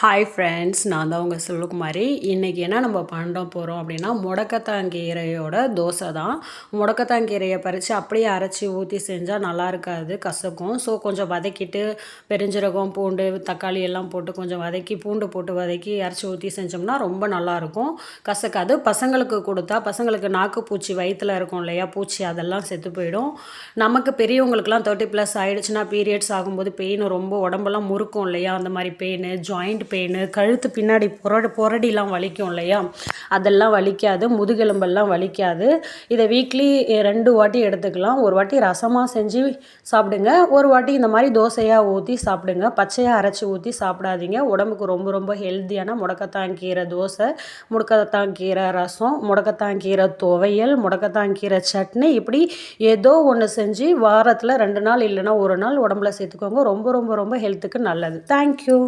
Hi friends, நான் தான் உங்கள் செல்வகுமாரி. இன்றைக்கி என்ன நம்ம பண்ண போகிறோம் அப்படின்னா, முடக்கத்தாங்கீரையோட தோசை தான். முடக்கத்தாங்கீரையை பறித்து அப்படியே அரைச்சி ஊற்றி செஞ்சால் நல்லா இருக்காது, கசக்கும். ஸோ கொஞ்சம் வதக்கிட்டு பெருஞ்சீரகம், பூண்டு, தக்காளி எல்லாம் போட்டு கொஞ்சம் வதக்கி, பூண்டு போட்டு வதக்கி அரைச்சி ஊற்றி செஞ்சோம்னா ரொம்ப நல்லாயிருக்கும், கசக்காது. பசங்களுக்கு கொடுத்தா பசங்களுக்கு நாக்கு பூச்சி வயிற்றில் இருக்கும் இல்லையா, பூச்சி அதெல்லாம் செத்து போயிடும். நமக்கு பெரியவங்களுக்குலாம் 30+ ஆகிடுச்சுன்னா பீரியட்ஸ் ஆகும்போது பெயின் ரொம்ப உடம்பெல்லாம் முறுக்கும் இல்லையா, அந்த மாதிரி பெயின், ஜாயிண்ட் பெயின், கழுத்து பின்னாடி புரடிலாம் வலிக்கும் இல்லையா, அதெல்லாம் வலிக்காது, முதுகெலும்பெல்லாம் வலிக்காது. இதை வீக்லி 2 வாட்டி எடுத்துக்கலாம். ஒரு வாட்டி ரசமாக செஞ்சு சாப்பிடுங்க, ஒரு வாட்டி இந்த மாதிரி தோசையாக ஊற்றி சாப்பிடுங்க. பச்சையாக அரைச்சி ஊற்றி சாப்பிடாதீங்க. உடம்புக்கு ரொம்ப ரொம்ப ஹெல்த்தியான முடக்கத்தாங்கீரை தோசை, முடக்கத்தாங்கீரை ரசம், முடக்கத்தாங்கீரை துவையல், முடக்கத்தாங்கீரை சட்னி, இப்படி ஏதோ ஒன்று செஞ்சு வாரத்தில் 2 நாள் இல்லைன்னா 1 நாள் உடம்புல சேர்த்துக்கோங்க. ரொம்ப ரொம்ப ரொம்ப ஹெல்த்துக்கு நல்லது. தேங்க்யூ.